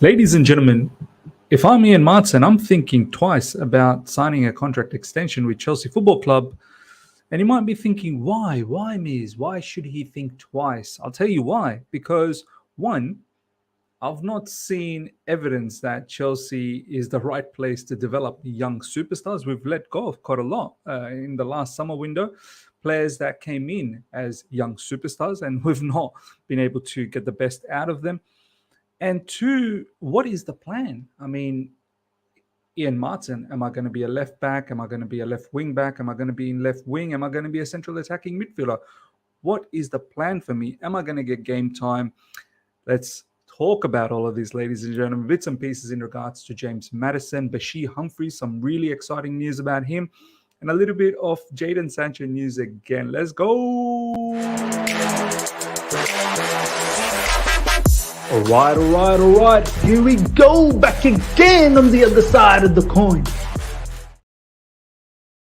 Ladies and gentlemen, if I'm Ian Maatsen, I'm thinking twice about signing a contract extension with Chelsea Football Club. And you might be thinking, why? Why, Miz? Why should he think twice? I'll tell you why. Because, one, I've not seen evidence that Chelsea is the right place to develop young superstars. We've let go of quite a lot in the last summer window. Players that came in as young superstars, and we've not been able to get the best out of them. And two, what is the plan? I mean, Ian Maatsen, am I going to be a left back? Am I going to be a left wing back? Am I going to be in left wing? Am I going to be a central attacking midfielder? What is the plan for me? Am I going to get game time? Let's talk about all of these, ladies and gentlemen. Bits and pieces in regards to James Maddison, Bashir Humphreys, some really exciting news about him, and a little bit of Jadon Sancho news again. Let's go. All right. Here we go, back again on the other side of the coin.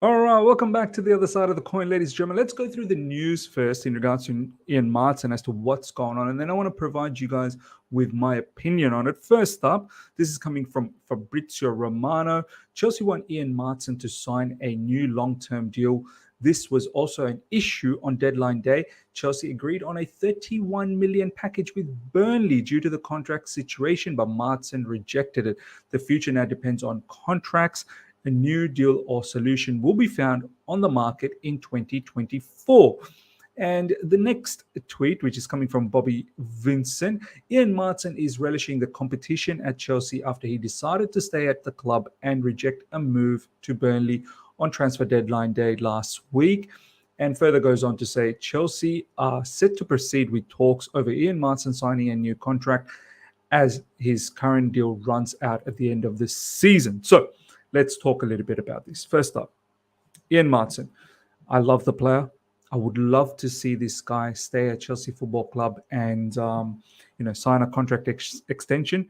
All right, welcome back to the other side of the coin, ladies and gentlemen. Let's go through the news first in regards to Ian Maatsen as to what's going on, and then I want to provide you guys with my opinion on it. First up, this is coming from Fabrizio Romano. Chelsea want Ian Maatsen to sign a new long-term deal. This was also an issue on deadline day. Chelsea agreed on a 31 million package with Burnley due to the contract situation, but Maatsen rejected it. The future now depends on contracts. A new deal or solution will be found on the market in 2024. And the next tweet, which is coming from Bobby Vincent, Ian Maatsen is relishing the competition at Chelsea after he decided to stay at the club and reject a move to Burnley on transfer deadline day last week. And further goes on to say Chelsea are set to proceed with talks over Ian Maatsen signing a new contract as his current deal runs out at the end of this season. So let's talk a little bit about this. First up, Ian Maatsen. I love the player. I would love to see this guy stay at Chelsea Football Club and sign a contract extension.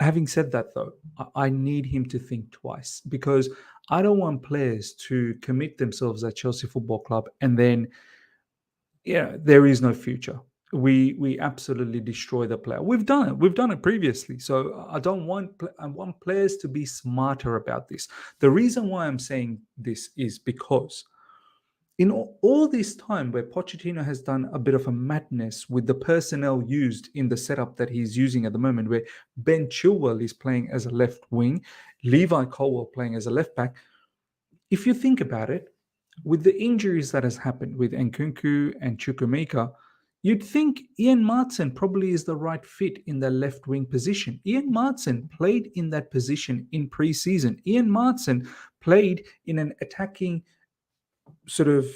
Having said that, though, I need him to think twice because I don't want players to commit themselves at Chelsea Football Club and then, there is no future. We absolutely destroy the player. We've done it. We've done it previously. So I want players to be smarter about this. The reason why I'm saying this is because in all this time where Pochettino has done a bit of a madness with the personnel used in the setup that he's using at the moment, where Ben Chilwell is playing as a left wing, Levi Colwill playing as a left back, if you think about it, with the injuries that has happened with Nkunku and Chukwuemeka, you'd think Ian Maatsen probably is the right fit in the left wing position. Ian Maatsen played in that position in pre-season. Ian Maatsen played in an attacking sort of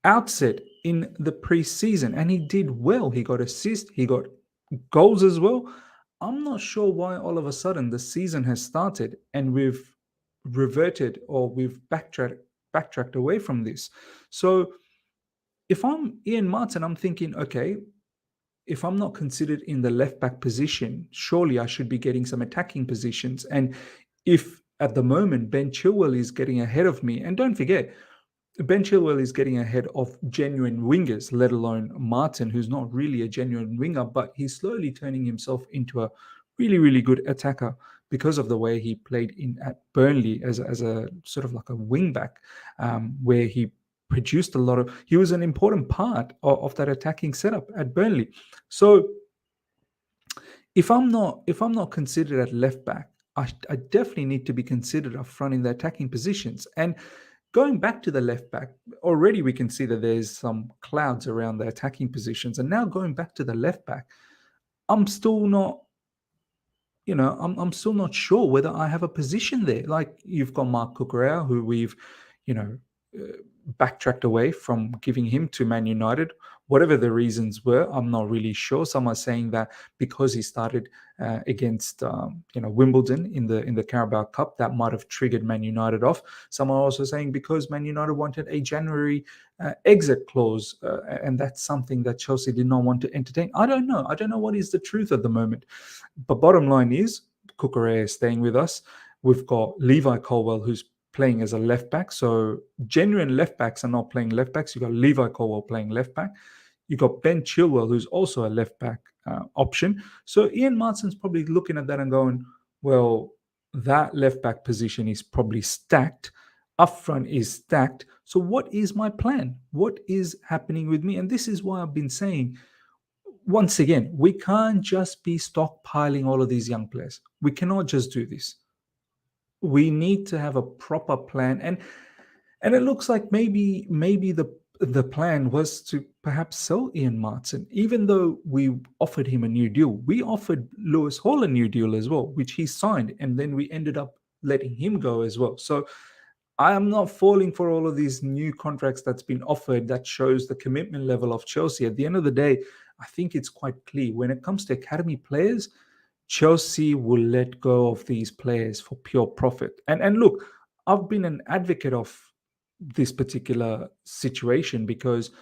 outset in the pre-season, and he did well. He got assists, he got goals as well. I'm not sure why all of a sudden the season has started and we've reverted or we've backtracked away from this. So if I'm Ian Maatsen, I'm thinking, okay, if I'm not considered in the left back position, surely I should be getting some attacking positions. And if at the moment Ben Chilwell is getting ahead of me, and don't forget, Ben Chilwell is getting ahead of genuine wingers, let alone Maatsen, who's not really a genuine winger, but he's slowly turning himself into a really, really good attacker because of the way he played at Burnley as a sort of like a wing back, where he produced he was an important part of that attacking setup at Burnley. So if I'm not considered at left back, I definitely need to be considered up front in the attacking positions. And going back to the left back, already we can see that there's some clouds around the attacking positions. And now going back to the left back, I'm still not, I'm still not sure whether I have a position there. Like you've got Mark Cucurella, who we've, backtracked away from giving him to Man United. Whatever the reasons were, I'm not really sure. Some are saying that because he started against Wimbledon in the Carabao Cup, that might have triggered Man United off. Some are also saying because Man United wanted a January exit clause, and that's something that Chelsea did not want to entertain. I don't know. I don't know what is the truth at the moment. But bottom line is, Cucurella is staying with us. We've got Levi Colwill, who's playing as a left back. So genuine left backs are not playing left backs. You've got Levi Colwell playing left back. You've got Ben Chilwell, who's also a left back option. So Ian Maatsen's probably looking at that and going, well, that left back position is probably stacked. Up front is stacked. So what is my plan? What is happening with me? And this is why I've been saying, once again, we can't just be stockpiling all of these young players. We cannot just do this. We need to have a proper plan. And it looks like maybe the plan was to perhaps sell Ian Maatsen, even though we offered him a new deal. We offered Lewis Hall a new deal as well, which he signed, and then we ended up letting him go as well. So I am not falling for all of these new contracts that's been offered that shows the commitment level of Chelsea. At the end of the day, I think it's quite clear when it comes to academy players, Chelsea will let go of these players for pure profit. And look, I've been an advocate of this particular situation because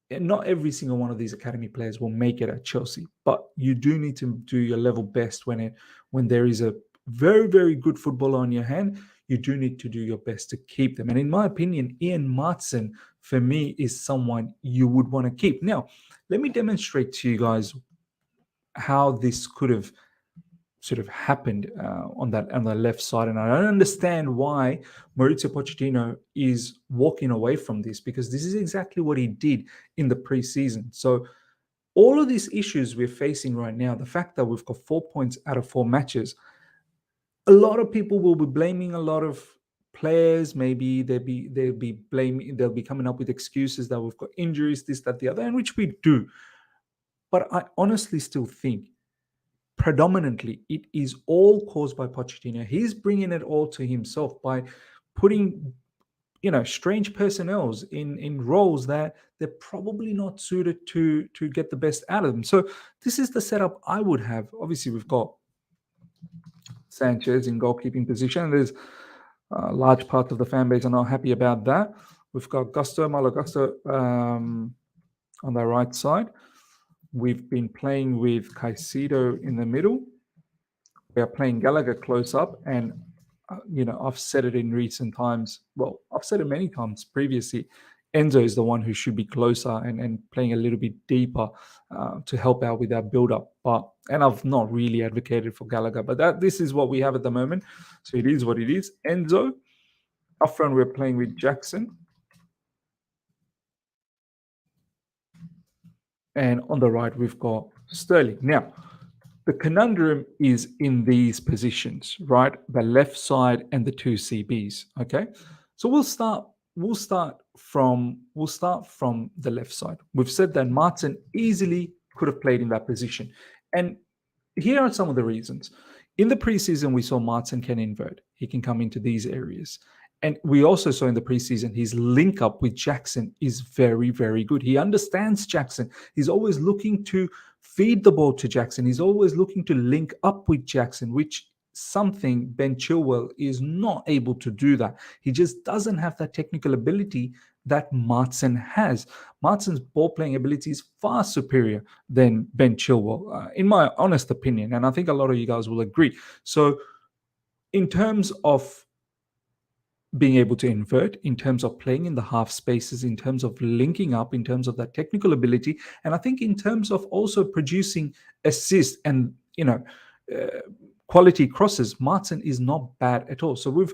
not every single one of these academy players will make it at Chelsea, but you do need to do your level best when there is a very, very good footballer on your hand. You do need to do your best to keep them. And in my opinion, Ian Maatsen, for me, is someone you would want to keep. Now, let me demonstrate to you guys how this could have sort of happened on the left side. And I don't understand why Maurizio Pochettino is walking away from this, because this is exactly what he did in the preseason. So all of these issues we're facing right now, the fact that we've got 4 points out of 4 matches, a lot of people will be blaming a lot of players. Maybe they'll be coming up with excuses that we've got injuries, this, that, the other, and which we do. But I honestly still think predominantly it is all caused by Pochettino. He's bringing it all to himself by putting strange personnels in roles that they're probably not suited to get the best out of them. So this is the setup I would have. Obviously, we've got Sanchez in goalkeeping position. There's large parts of the fan base are not happy about that. We've got Malo Gusto on the right side. We've been playing with Caicedo in the middle. We are playing Gallagher close up, and I've said it in recent times. Well, I've said it many times previously. Enzo is the one who should be closer and playing a little bit deeper to help out with that build-up. And I've not really advocated for Gallagher, but this is what we have at the moment. So it is what it is. Enzo. Up front, we're playing with Jackson. And on the right, we've got Sterling. Now, the conundrum is in these positions, right? The left side and the 2 CBs. Okay, so we'll start from the left side. We've said that Maatsen easily could have played in that position, and here are some of the reasons. In the preseason, we saw Maatsen can invert. He can come into these areas. And we also saw in the preseason his link up with Jackson is very, very good. He understands Jackson. He's always looking to feed the ball to Jackson. He's always looking to link up with Jackson, which something Ben Chilwell is not able to do that. He just doesn't have that technical ability that Maatsen has. Maatsen's ball-playing ability is far superior than Ben Chilwell, in my honest opinion. And I think a lot of you guys will agree. So in terms of being able to invert, in terms of playing in the half spaces, in terms of linking up, in terms of that technical ability, and I think in terms of also producing assists and quality crosses, Maatsen is not bad at all. So we've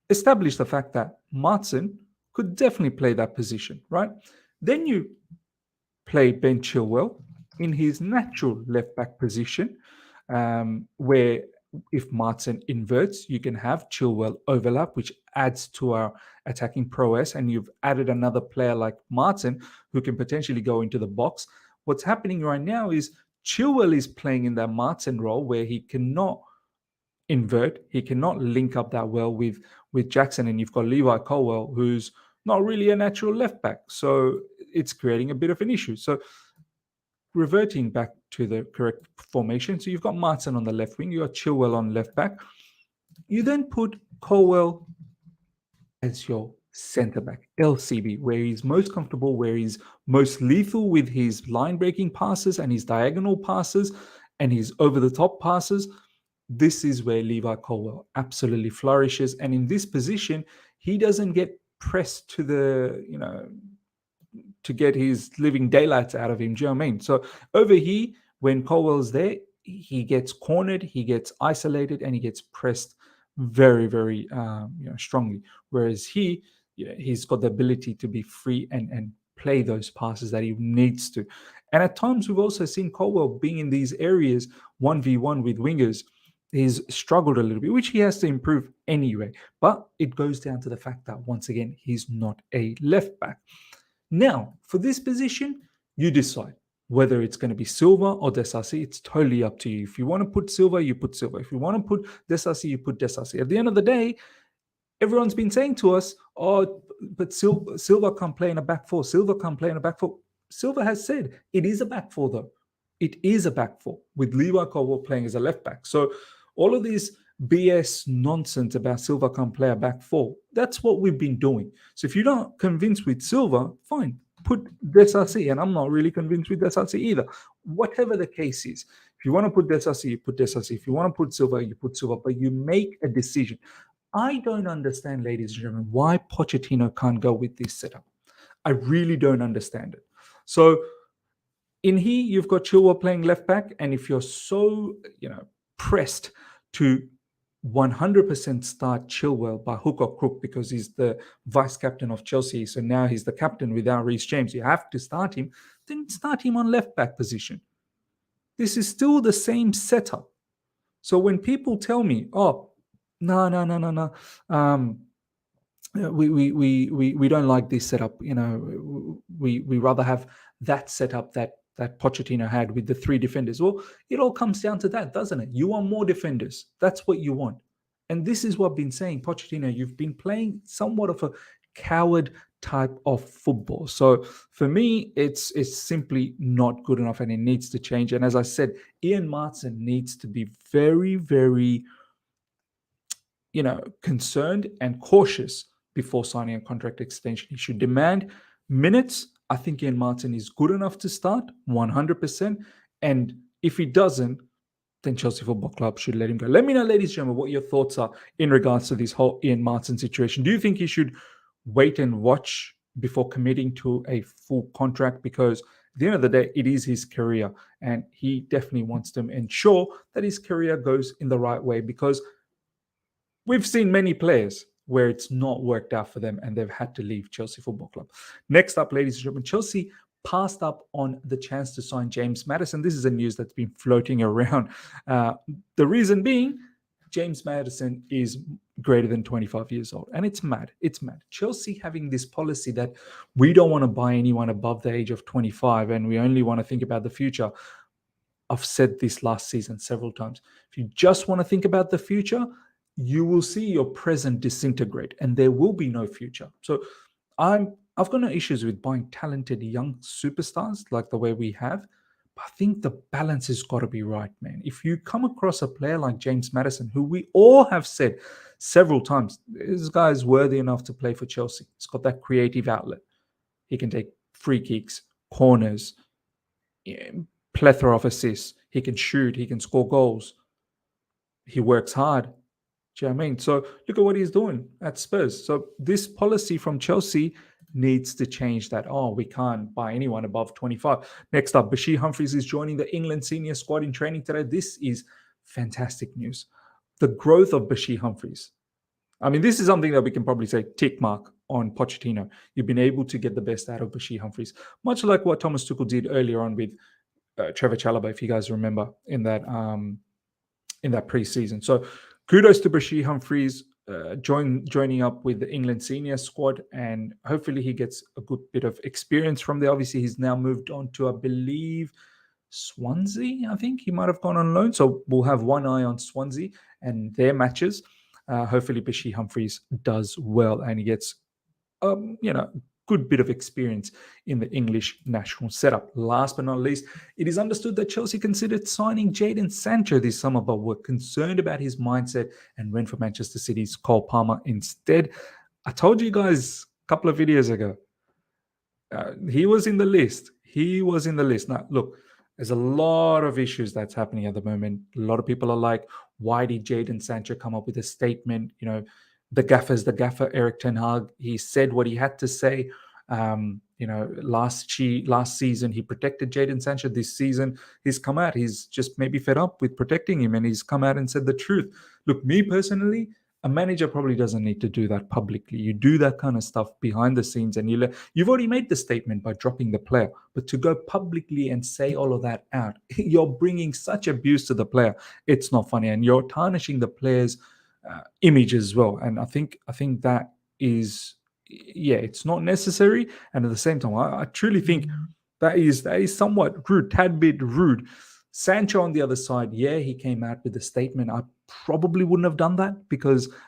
established the fact that Maatsen could definitely play that position, right? Then you play Ben Chilwell in his natural left back position, where if Maatsen inverts, you can have Chilwell overlap, which adds to our attacking prowess, and you've added another player like Maatsen who can potentially go into the box. What's happening right now is Chilwell is playing in that Maatsen role where he cannot invert, he cannot link up that well with Jackson, and you've got Levi Colwell, who's not really a natural left back. So it's creating a bit of an issue. So reverting back to the correct formation. So you've got Maatsen on the left wing, you got Chilwell on left back. You then put Colwell as your centre back, LCB, where he's most comfortable, where he's most lethal with his line breaking passes and his diagonal passes and his over the top passes. This is where Levi Colwill absolutely flourishes. And in this position, he doesn't get pressed to the, to get his living daylights out of him. Do you know what I mean? So over here, when Colwell's there, he gets cornered, he gets isolated, and he gets pressed very, very strongly. Whereas he's got the ability to be free and play those passes that he needs to. And at times, we've also seen Colwell being in these areas 1v1 with wingers. He's struggled a little bit, which he has to improve anyway. But it goes down to the fact that, once again, he's not a left back. Now, for this position, you decide whether it's going to be Silva or Desasi. It's totally up to you. If you want to put Silva, you put Silva. If you want to put Desasi, you put Desasi. At the end of the day, everyone's been saying to us, oh, but Silva can't play in a back four. Silva can't play in a back four. Silva has said it is a back four, though. It is a back four with Levi Colwill playing as a left back. So all of these BS nonsense about Silva can't play a back four, that's what we've been doing. So if you're not convinced with Silva, fine, put Desasi. And I'm not really convinced with Desasi either. Whatever the case is, if you want to put Desasi, you put Desasi. If you want to put Silva, you put Silva. But you make a decision. I don't understand, ladies and gentlemen, why Pochettino can't go with this setup. I really don't understand it. So in here, you've got Chilwell playing left back. And if you're so, pressed to 100% start Chilwell by hook or crook because he's the vice captain of Chelsea, so now he's the captain without Reece James, you have to start him, then start him on left back position. This is still the same setup. So when people tell me, oh, no, we don't like this setup, we rather have that setup that Pochettino had with the three defenders. Well, it all comes down to that, doesn't it? You want more defenders. That's what you want. And this is what I've been saying, Pochettino, you've been playing somewhat of a coward type of football. So for me, it's simply not good enough and it needs to change. And as I said, Ian Maatsen needs to be very, very, concerned and cautious before signing a contract extension. He should demand minutes. I think Ian Maatsen is good enough to start 100%. And if he doesn't, then Chelsea Football Club should let him go. Let me know, ladies and gentlemen, what your thoughts are in regards to this whole Ian Maatsen situation. Do you think he should wait and watch before committing to a full contract? Because at the end of the day, it is his career. And he definitely wants to ensure that his career goes in the right way, because we've seen many players where it's not worked out for them and they've had to leave Chelsea Football Club. Next up, ladies and gentlemen, Chelsea passed up on the chance to sign James Maddison. This is a news that's been floating around. The reason being, James Maddison is greater than 25 years old. And it's mad. It's mad. Chelsea having this policy that we don't want to buy anyone above the age of 25 and we only want to think about the future. I've said this last season several times. If you just want to think about the future, you will see your present disintegrate and there will be no future. So I've got no issues with buying talented young superstars like the way we have, but I think the balance has got to be right, man. If you come across a player like James Maddison, who we all have said several times, this guy is worthy enough to play for Chelsea. He's got that creative outlet. He can take free kicks, corners, plethora of assists. He can shoot. He can score goals. He works hard. Do you know what I mean? So look at what he's doing at Spurs. So this policy from Chelsea needs to change that. Oh, we can't buy anyone above 25. Next up, Bashir Humphreys is joining the England senior squad in training today. This is fantastic news. The growth of Bashir Humphreys. I mean, this is something that we can probably say tick mark on Pochettino. You've been able to get the best out of Bashir Humphreys, much like what Thomas Tuchel did earlier on with Trevor Chalobah, if you guys remember in that preseason. So kudos to Bashir Humphreys joining up with the England senior squad, and hopefully he gets a good bit of experience from there. Obviously, he's now moved on to, I believe, Swansea. I think he might have gone on loan. So we'll have one eye on Swansea and their matches. Hopefully, Bashir Humphreys does well and he gets, good bit of experience in the English national setup. Last but not least, it is understood that Chelsea considered signing Jadon Sancho this summer, but were concerned about his mindset and went for Manchester City's Cole Palmer instead. I told you guys a couple of videos ago, he was in the list. Now, look, There's a lot of issues that's happening at the moment. A lot of people are like, why did Jadon Sancho come up with a statement? The gaffer, Eric Ten Hag, he said what he had to say. Last season, he protected Jadon Sancho. This season, he's come out. He's just maybe fed up with protecting him, and he's come out and said the truth. Look, me personally, a manager probably doesn't need to do that publicly. You do that kind of stuff behind the scenes, and you've already made the statement by dropping the player. But to go publicly and say all of that out, you're bringing such abuse to the player. It's not funny, and you're tarnishing the player's image as well. And I think that is, it's not necessary. And at the same time, I truly think that is somewhat rude, tad bit rude. Sancho on the other side, he came out with a statement. I probably wouldn't have done that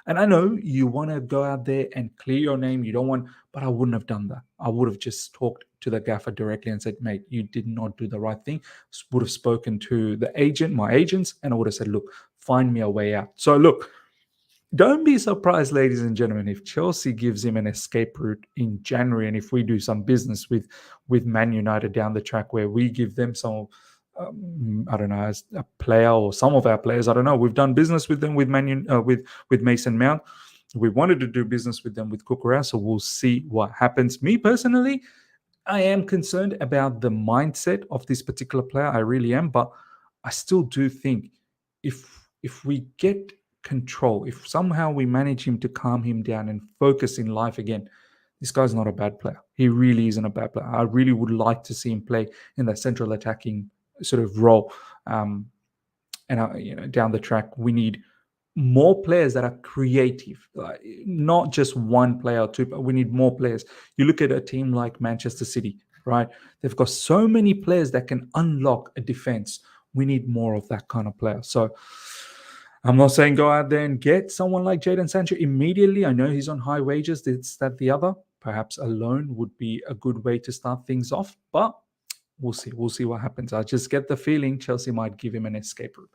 and I know you want to go out there and clear your name. You don't want, but I wouldn't have done that. I would have just talked to the gaffer directly and said, mate, you did not do the right thing. Would have spoken to my agents, and I would have said, look, find me a way out. So look, don't be surprised, ladies and gentlemen, if Chelsea gives him an escape route in January, and if we do some business with Man United down the track where we give them some, I don't know, as a player or some of our players. I don't know. We've done business with them with with Mason Mount. We wanted to do business with them with Cucurella, so we'll see what happens. Me personally, I am concerned about the mindset of this particular player. I really am, but I still do think if we get control, if somehow we manage him to calm him down and focus in life again, this guy's not a bad player. He really isn't a bad player. I really would like to see him play in that central attacking sort of role. Down the track, we need more players that are creative, not just one player or two, but we need more players. You look at a team like Manchester City, right? They've got so many players that can unlock a defense. We need more of that kind of player. So I'm not saying go out there and get someone like Jadon Sancho immediately. I know he's on high wages, this, that, the other. Perhaps a loan would be a good way to start things off, but we'll see. We'll see what happens. I just get the feeling Chelsea might give him an escape route.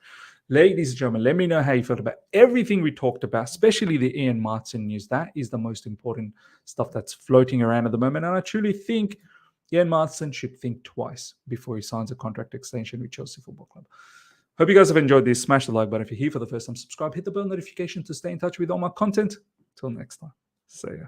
Ladies and gentlemen, let me know how you felt about everything we talked about, especially the Ian Maatsen news. That is the most important stuff that's floating around at the moment. And I truly think Ian Maatsen should think twice before he signs a contract extension with Chelsea Football Club. Hope you guys have enjoyed this. Smash the like button if you're here for the first time. Subscribe, hit the bell notification to stay in touch with all my content. Till next time. See ya.